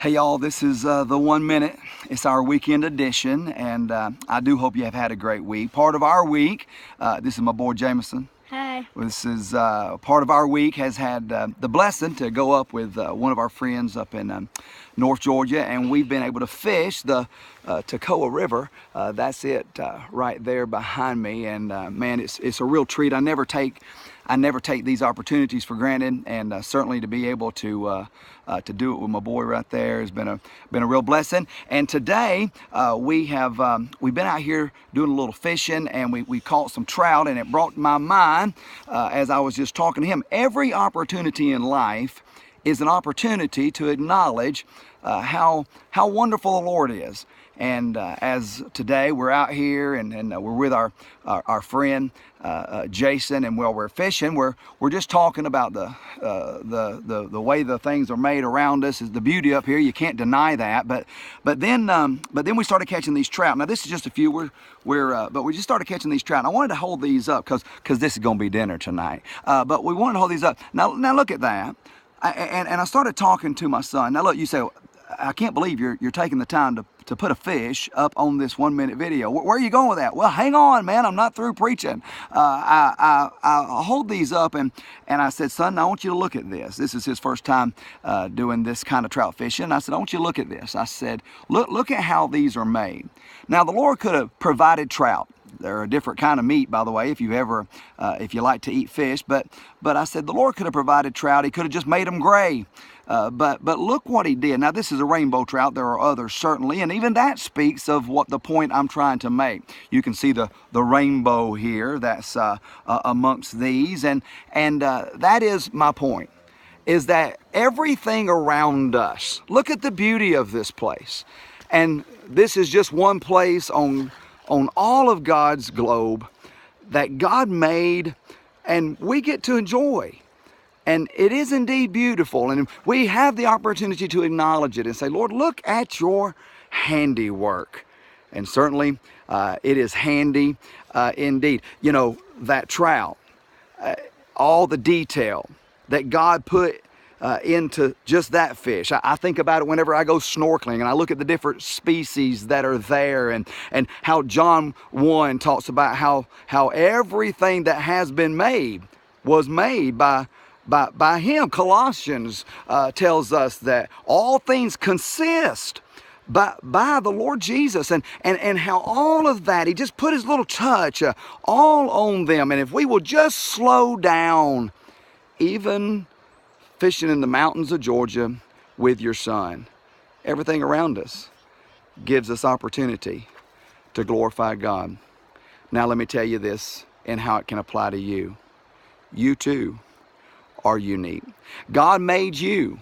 Hey y'all, this is the 1 minute. It's our weekend edition, and I do hope you have had a great week. Part of our week, this is my boy Jameson. Hi. This is part of our week has had the blessing to go up with one of our friends up in North Georgia, and we've been able to fish the Toccoa River. That's it right there behind me, and man, it's a real treat. I never take these opportunities for granted, and certainly to be able to do it with my boy right there has been a real blessing. And today we've been out here doing a little fishing, and we caught some trout, and it brought to my mind as I was just talking to him, every opportunity in life is an opportunity to acknowledge how wonderful the Lord is. And as today we're out here and we're with our friend Jason, and while we're fishing, we're just talking about the way the things are made around us. Is the beauty up here. You can't deny that. But then we started catching these trout. Now this is just a few. But we just started catching these trout. And I wanted to hold these up because this is going to be dinner tonight. But we wanted to hold these up. Now look at that. And I started talking to my son. Now look, you say, I can't believe you're taking the time to put a fish up on this 1 minute video. Where are you going with that? Well, hang on, man. I'm not through preaching. I hold these up and I said, son, I want you to look at this. This is his first time doing this kind of trout fishing. I said, I want you to look at this. I said, look at how these are made. Now, the Lord could have provided trout. They're a different kind of meat, by the way, if you like to eat fish. But I said the Lord could have provided trout. He could have just made them gray. But look what he did. Now, this is a rainbow trout. There are others, certainly. And even that speaks of what the point I'm trying to make. You can see the rainbow here that's amongst these. And that is my point, is that everything around us, look at the beauty of this place. And this is just one place on all of God's globe that God made and we get to enjoy. And it is indeed beautiful, and we have the opportunity to acknowledge it and say, Lord, look at your handiwork. And certainly it is handy indeed. You know, that trout, all the detail that God put into just that fish. I think about it whenever I go snorkeling and I look at the different species that are there, and how John 1 talks about how everything that has been made was made by him. Colossians tells us that all things consist by the Lord Jesus, and how all of that, he just put his little touch all on them. And if we will just slow down, even fishing in the mountains of Georgia with your son, everything around us gives us opportunity to glorify God. Now let me tell you this and how it can apply to you. You too are unique. God made you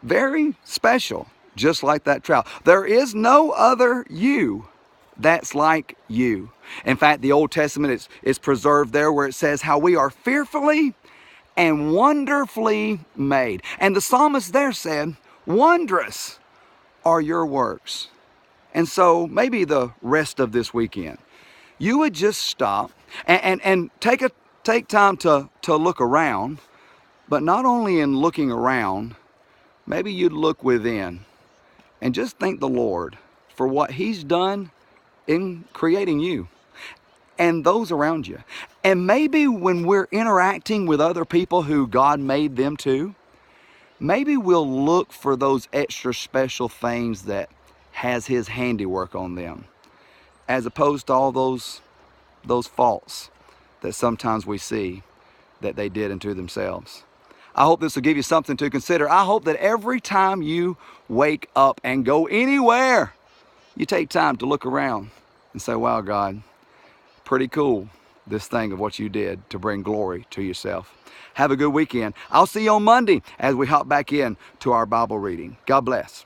very special, just like that trout. There is no other you that's like you. In fact, the Old Testament is preserved there where it says how we are fearfully and wonderfully made. And the psalmist there said, wondrous are your works. And so maybe the rest of this weekend, you would just stop and take time to look around. But not only in looking around, maybe you'd look within and just thank the Lord for what he's done in creating you and those around you. And maybe when we're interacting with other people who God made them too, maybe we'll look for those extra special things that has his handiwork on them, as opposed to all those faults that sometimes we see that they did unto themselves. I hope this will give you something to consider. I hope that every time you wake up and go anywhere, you take time to look around and say, wow, God, pretty cool, this thing of what you did to bring glory to yourself. Have a good weekend. I'll see you on Monday as we hop back in to our Bible reading. God bless.